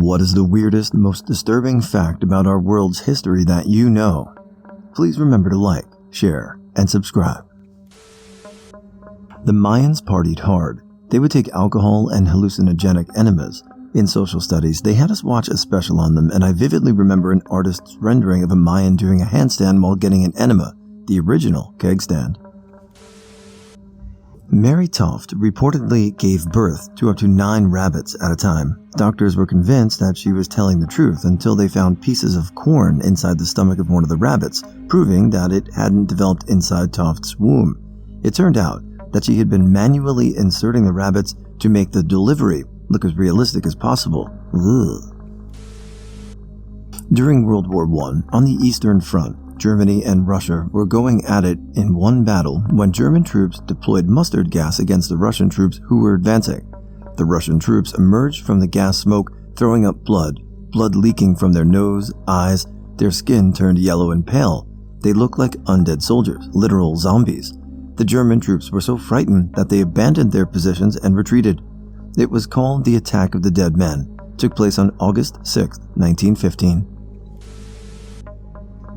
What is the weirdest, most disturbing fact about our world's history that you know? Please remember to like, share, and subscribe. The Mayans partied hard. They would take alcohol and hallucinogenic enemas. In social studies, they had us watch a special on them, and I vividly remember an artist's rendering of a Mayan doing a handstand while getting an enema, the original keg stand. Mary Toft reportedly gave birth to up to 9 rabbits at a time. Doctors were convinced that she was telling the truth until they found pieces of corn inside the stomach of one of the rabbits, proving that it hadn't developed inside Toft's womb. It turned out that she had been manually inserting the rabbits to make the delivery look as realistic as possible. Ugh. During World War I, on the Eastern Front, Germany and Russia were going at it in one battle when German troops deployed mustard gas against the Russian troops who were advancing. The Russian troops emerged from the gas smoke, throwing up blood leaking from their nose, eyes. Their skin turned yellow and pale. They looked like undead soldiers, literal zombies. The German troops were so frightened that they abandoned their positions and retreated. It was called the Attack of the Dead Men. It took place on August 6, 1915.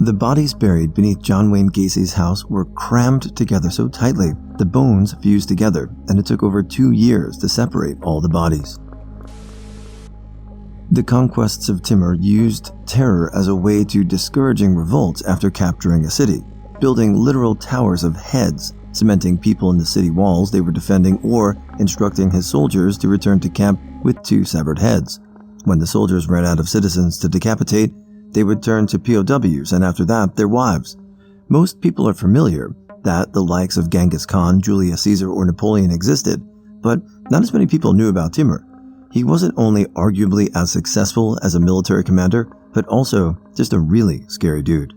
The bodies buried beneath John Wayne Gacy's house were crammed together so tightly the bones fused together, and it took over 2 years to separate all the bodies. The conquests of Timur used terror as a way to discouraging revolts after capturing a city, building literal towers of heads, cementing people in the city walls they were defending, or instructing his soldiers to return to camp with 2 severed heads. When the soldiers ran out of citizens to decapitate, they would turn to POWs, and after that, their wives. Most people are familiar that the likes of Genghis Khan, Julius Caesar, or Napoleon existed, but not as many people knew about Timur. He wasn't only arguably as successful as a military commander, but also just a really scary dude.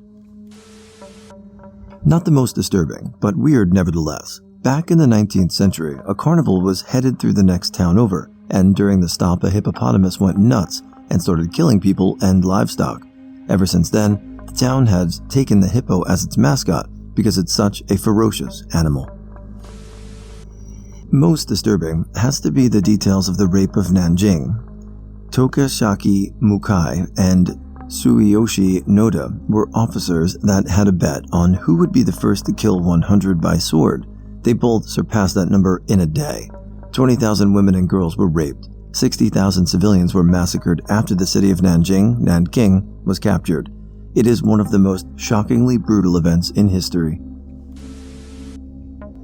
Not the most disturbing, but weird nevertheless. Back in the 19th century, a carnival was headed through the next town over, and during the stop, a hippopotamus went nuts and started killing people and livestock. Ever since then, the town has taken the hippo as its mascot because it's such a ferocious animal. Most disturbing has to be the details of the rape of Nanjing. Tokashaki Mukai and Tsuyoshi Noda were officers that had a bet on who would be the first to kill 100 by sword. They both surpassed that number in a day. 20,000 women and girls were raped. 60,000 civilians were massacred after the city of Nanking, was captured. It is one of the most shockingly brutal events in history.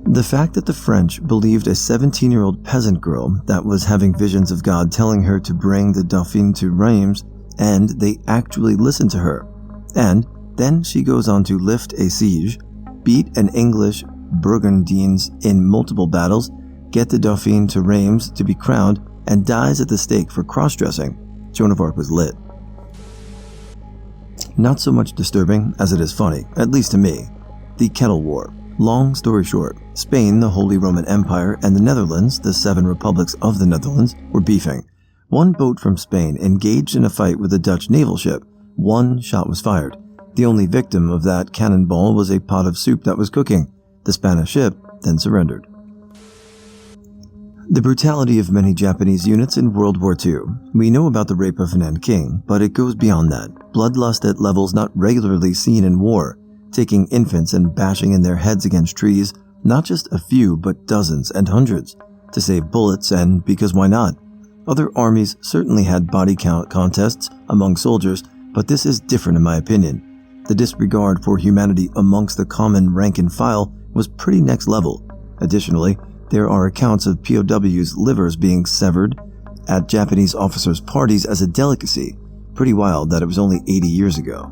The fact that the French believed a 17-year-old peasant girl that was having visions of God telling her to bring the Dauphin to Reims, and they actually listened to her. And then she goes on to lift a siege, beat an English Burgundians in multiple battles, get the Dauphin to Reims to be crowned, and dies at the stake for cross-dressing. Joan of Arc was lit. Not so much disturbing as it is funny, at least to me. The Kettle War. Long story short, Spain, the Holy Roman Empire, and the Netherlands, the 7 republics of the Netherlands, were beefing. One boat from Spain engaged in a fight with a Dutch naval ship. 1 shot was fired. The only victim of that cannonball was a pot of soup that was cooking. The Spanish ship then surrendered. The brutality of many Japanese units in World War II. We know about the rape of Nanking, but it goes beyond that. Bloodlust at levels not regularly seen in war, taking infants and bashing in their heads against trees, not just a few, but dozens and hundreds, to save bullets, and because why not? Other armies certainly had body count contests among soldiers, but this is different in my opinion. The disregard for humanity amongst the common rank and file was pretty next level. Additionally, there are accounts of POWs' livers being severed at Japanese officers' parties as a delicacy. Pretty wild that it was only 80 years ago.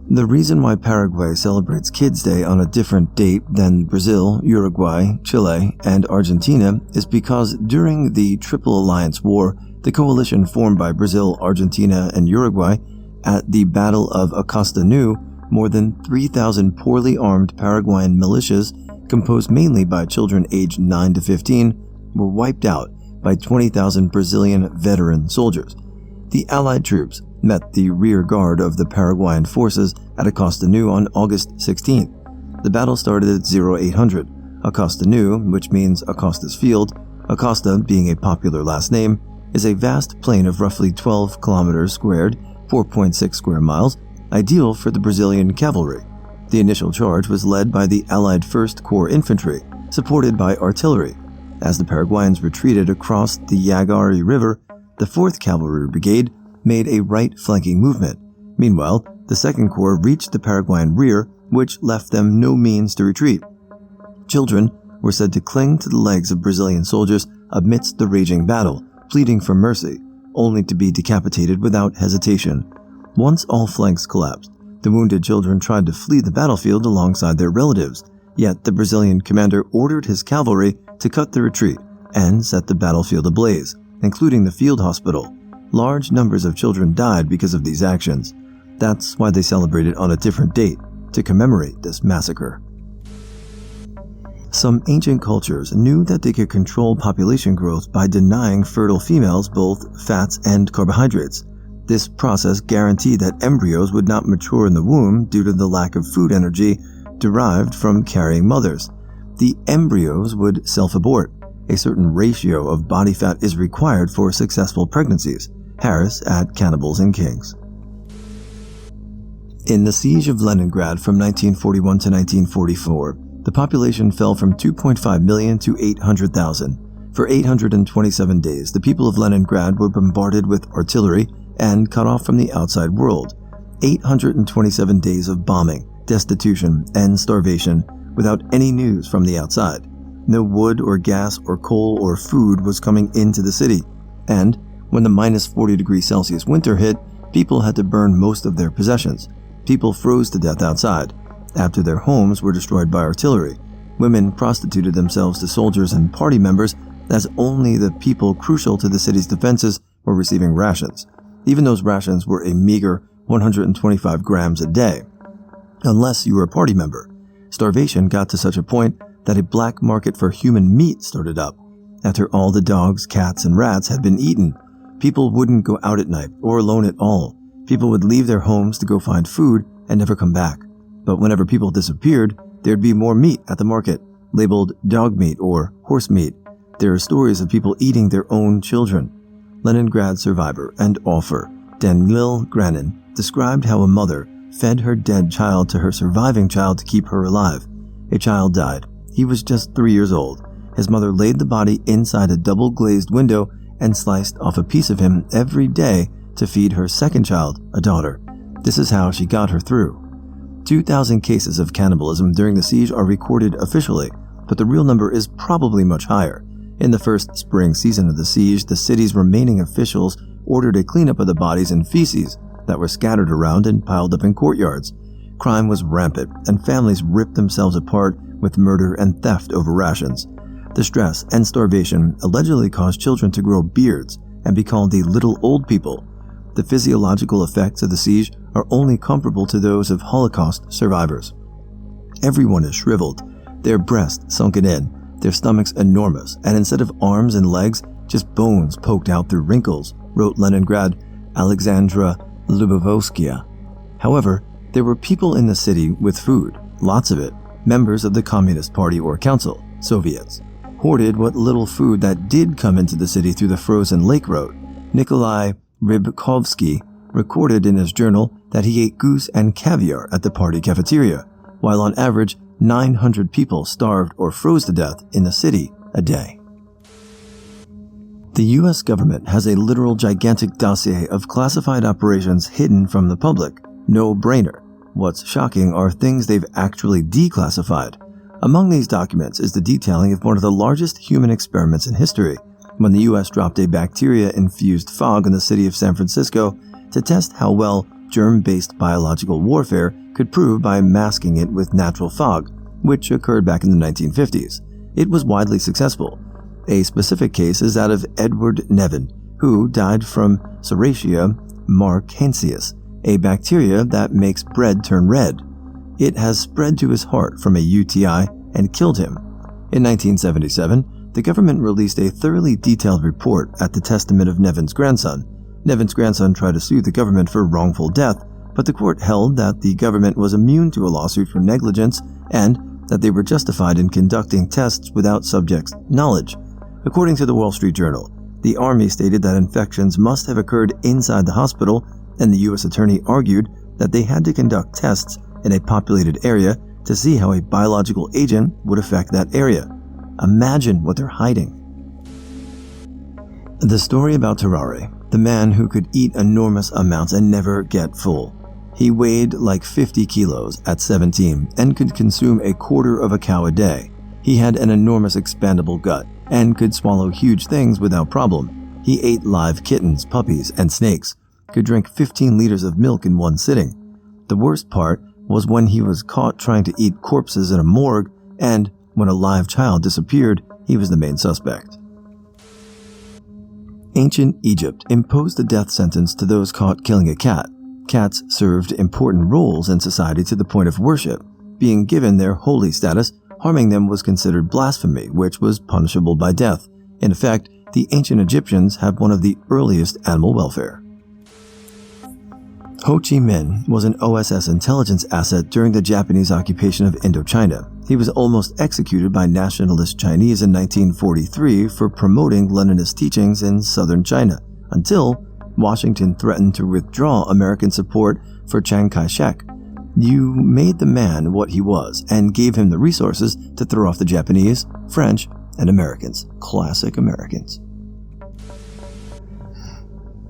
The reason why Paraguay celebrates Kids' Day on a different date than Brazil, Uruguay, Chile, and Argentina is because during the Triple Alliance War, the coalition formed by Brazil, Argentina, and Uruguay at the Battle of Acosta Ñu, more than 3,000 poorly armed Paraguayan militias, composed mainly by children aged 9 to 15, were wiped out by 20,000 Brazilian veteran soldiers. The Allied troops met the rear guard of the Paraguayan forces at Acosta Ñu on August 16th. The battle started at 0800. Acosta Ñu, which means Acosta's Field, Acosta being a popular last name, is a vast plain of roughly 12 kilometers squared, 4.6 square miles, ideal for the Brazilian cavalry. The initial charge was led by the Allied 1st Corps Infantry, supported by artillery. As the Paraguayans retreated across the Yagari River, the 4th Cavalry Brigade made a right flanking movement. Meanwhile, the 2nd Corps reached the Paraguayan rear, which left them no means to retreat. Children were said to cling to the legs of Brazilian soldiers amidst the raging battle, pleading for mercy, only to be decapitated without hesitation. Once all flanks collapsed, the wounded children tried to flee the battlefield alongside their relatives, yet the Brazilian commander ordered his cavalry to cut the retreat and set the battlefield ablaze, including the field hospital. Large numbers of children died because of these actions. That's why they celebrated on a different date, to commemorate this massacre. Some ancient cultures knew that they could control population growth by denying fertile females both fats and carbohydrates. This process guaranteed that embryos would not mature in the womb due to the lack of food energy derived from carrying mothers. The embryos would self-abort. A certain ratio of body fat is required for successful pregnancies. Harris at Cannibals and Kings. In the Siege of Leningrad from 1941 to 1944, the population fell from 2.5 million to 800,000. For 827 days, the people of Leningrad were bombarded with artillery and cut off from the outside world. 827 days of bombing, destitution, and starvation without any news from the outside. No wood or gas or coal or food was coming into the city. And when the minus 40 degrees Celsius winter hit, people had to burn most of their possessions. People froze to death outside. After their homes were destroyed by artillery, women prostituted themselves to soldiers and party members, as only the people crucial to the city's defenses were receiving rations. Even those rations were a meager 125 grams a day. Unless you were a party member. Starvation got to such a point that a black market for human meat started up. After all the dogs, cats, and rats had been eaten, people wouldn't go out at night or alone at all. People would leave their homes to go find food and never come back. But whenever people disappeared, there'd be more meat at the market, labeled dog meat or horse meat. There are stories of people eating their own children. Leningrad survivor and author Daniel Granin described how a mother fed her dead child to her surviving child to keep her alive. A child died. He was just 3 years old. His mother laid the body inside a double-glazed window and sliced off a piece of him every day to feed her second child, a daughter. This is how she got her through. 2,000 cases of cannibalism during the siege are recorded officially, but the real number is probably much higher. In the first spring season of the siege, the city's remaining officials ordered a cleanup of the bodies and feces that were scattered around and piled up in courtyards. Crime was rampant, and families ripped themselves apart with murder and theft over rations. The stress and starvation allegedly caused children to grow beards and be called the little old people. The physiological effects of the siege are only comparable to those of Holocaust survivors. Everyone is shriveled, their breasts sunken in, their stomachs enormous, and instead of arms and legs, just bones poked out through wrinkles, wrote Leningrad Alexandra Lubovskaya. However, there were people in the city with food, lots of it. Members of the Communist Party or Council, Soviets, hoarded what little food that did come into the city through the frozen lake road. Nikolai Rybkovsky recorded in his journal that he ate goose and caviar at the party cafeteria, while on average 900 people starved or froze to death in the city a day. The US government has a literal gigantic dossier of classified operations hidden from the public. No brainer. What's shocking are things they've actually declassified. Among these documents is the detailing of one of the largest human experiments in history, when the US dropped a bacteria-infused fog in the city of San Francisco to test how well germ-based biological warfare could prove by masking it with natural fog, which occurred back in the 1950s. It was widely successful. A specific case is that of Edward Nevin, who died from Serratia marcescens, a bacteria that makes bread turn red. It has spread to his heart from a UTI and killed him. In 1977, the government released a thoroughly detailed report at the testament of Nevin's grandson. Nevin's grandson tried to sue the government for wrongful death, but the court held that the government was immune to a lawsuit for negligence and that they were justified in conducting tests without subjects' knowledge. According to the Wall Street Journal, The army stated that infections must have occurred inside the hospital, and the U.S. attorney argued that they had to conduct tests in a populated area to see how a biological agent would affect that area. Imagine what they're hiding. The story about Terrare, the man who could eat enormous amounts and never get full. He weighed like 50 kilos at 17 and could consume a quarter of a cow a day. He had an enormous expandable gut and could swallow huge things without problem. He ate live kittens, puppies, and snakes, could drink 15 liters of milk in one sitting. The worst part was when he was caught trying to eat corpses in a morgue, and when a live child disappeared, he was the main suspect. Ancient Egypt imposed the death sentence to those caught killing a cat. Cats served important roles in society to the point of worship. Being given their holy status, harming them was considered blasphemy, which was punishable by death. In effect, the ancient Egyptians had one of the earliest animal welfare. Ho Chi Minh was an OSS intelligence asset during the Japanese occupation of Indochina. He was almost executed by nationalist Chinese in 1943 for promoting Leninist teachings in southern China, until Washington threatened to withdraw American support for Chiang Kai-shek. You made the man what he was and gave him the resources to throw off the Japanese, French, and Americans. Classic Americans.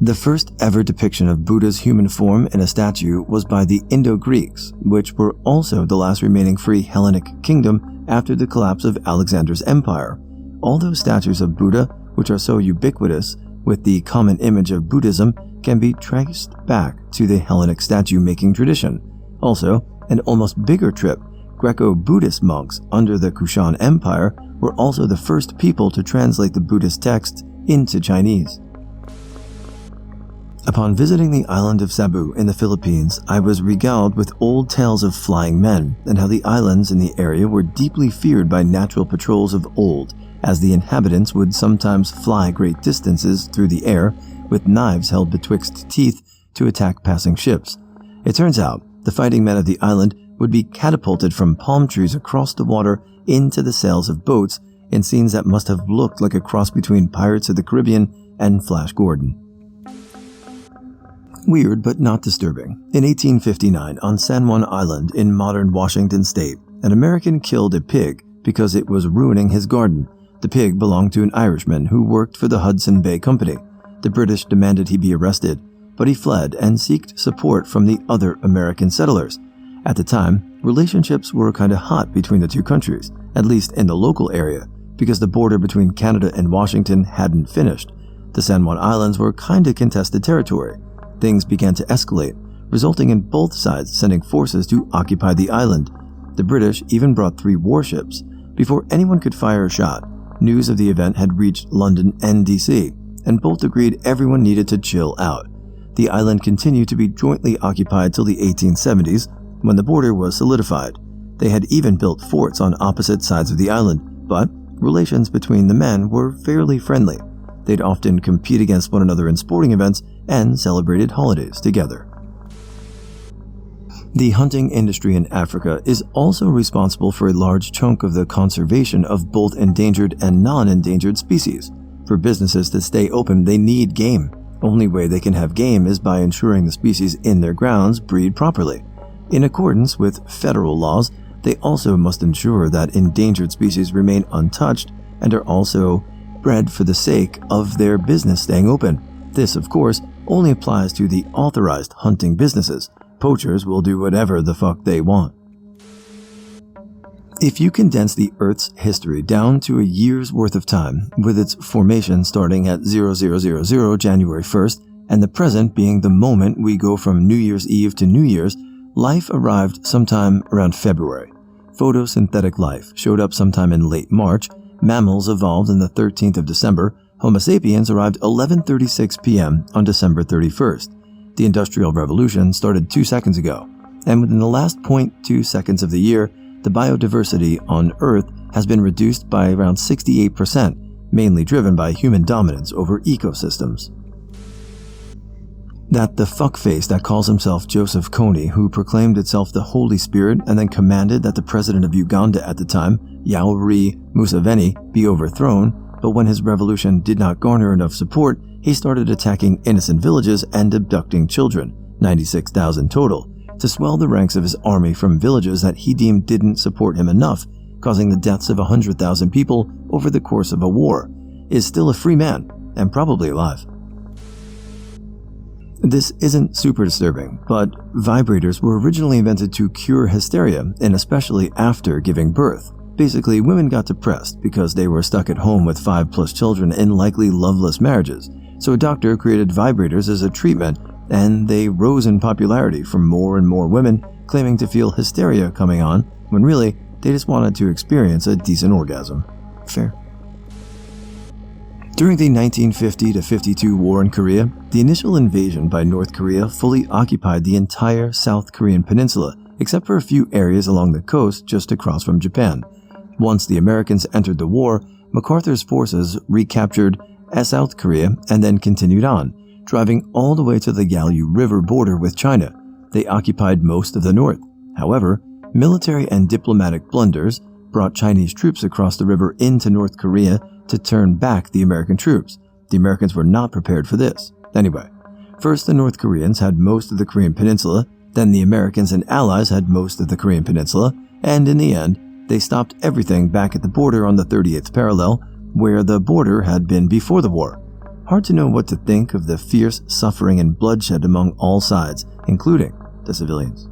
The first ever depiction of Buddha's human form in a statue was by the Indo-Greeks, which were also the last remaining free Hellenic kingdom after the collapse of Alexander's empire. All those statues of Buddha, which are so ubiquitous with the common image of Buddhism, can be traced back to the Hellenic statue-making tradition. Also, an almost bigger trip, Greco-Buddhist monks under the Kushan Empire were also the first people to translate the Buddhist texts into Chinese. Upon visiting the island of Cebu in the Philippines, I was regaled with old tales of flying men and how the islands in the area were deeply feared by natural patrols of old, as the inhabitants would sometimes fly great distances through the air with knives held betwixt teeth to attack passing ships. It turns out the fighting men of the island would be catapulted from palm trees across the water into the sails of boats in scenes that must have looked like a cross between Pirates of the Caribbean and Flash Gordon. Weird but not disturbing. In 1859, on San Juan Island in modern Washington state, an American killed a pig because it was ruining his garden. The pig belonged to an Irishman who worked for the Hudson Bay Company. The British demanded he be arrested, but he fled and sought support from the other American settlers. At the time, relationships were kinda hot between the two countries, at least in the local area, because the border between Canada and Washington hadn't finished. The San Juan Islands were kinda contested territory. Things began to escalate, resulting in both sides sending forces to occupy the island. The British even brought 3 warships. Before anyone could fire a shot, news of the event had reached London and DC, and both agreed everyone needed to chill out. The island continued to be jointly occupied till the 1870s, when the border was solidified. They had even built forts on opposite sides of the island, but relations between the men were fairly friendly. They'd often compete against one another in sporting events and celebrated holidays together. The hunting industry in Africa is also responsible for a large chunk of the conservation of both endangered and non-endangered species. For businesses to stay open, they need game. Only way they can have game is by ensuring the species in their grounds breed properly. In accordance with federal laws, they also must ensure that endangered species remain untouched and are also bred for the sake of their business staying open. This, of course, only applies to the authorized hunting businesses. Poachers will do whatever the fuck they want. If you condense the Earth's history down to a year's worth of time, with its formation starting at 0000 January 1st, and the present being the moment we go from New Year's Eve to New Year's, life arrived sometime around February. Photosynthetic life showed up sometime in late March. Mammals evolved on the 13th of December. Homo sapiens arrived 11:36 p.m. on December 31st. The Industrial Revolution started 2 seconds ago, and within the last 0.2 seconds of the year, the biodiversity on Earth has been reduced by around 68%, mainly driven by human dominance over ecosystems. That the fuckface that calls himself Joseph Kony, who proclaimed itself the Holy Spirit and then commanded that the president of Uganda at the time, Yoweri Museveni, be overthrown, but when his revolution did not garner enough support, he started attacking innocent villages and abducting children, 96,000 total, to swell the ranks of his army from villages that he deemed didn't support him enough, causing the deaths of 100,000 people over the course of a war, is still a free man, and probably alive. This isn't super disturbing, but vibrators were originally invented to cure hysteria, and especially after giving birth. Basically, women got depressed because they were stuck at home with 5+ children in likely loveless marriages, so a doctor created vibrators as a treatment, and they rose in popularity from more and more women claiming to feel hysteria coming on, when really, they just wanted to experience a decent orgasm. Fair. During the 1950-52 war in Korea, the initial invasion by North Korea fully occupied the entire South Korean peninsula, except for a few areas along the coast just across from Japan. Once the Americans entered the war, MacArthur's forces recaptured South Korea and then continued on, driving all the way to the Yalu River border with China. They occupied most of the north. However, military and diplomatic blunders brought Chinese troops across the river into North Korea to turn back the American troops. The Americans were not prepared for this. Anyway, first the North Koreans had most of the Korean peninsula, then the Americans and allies had most of the Korean peninsula, and in the end, they stopped everything back at the border on the 38th parallel, where the border had been before the war. Hard to know what to think of the fierce suffering and bloodshed among all sides, including the civilians.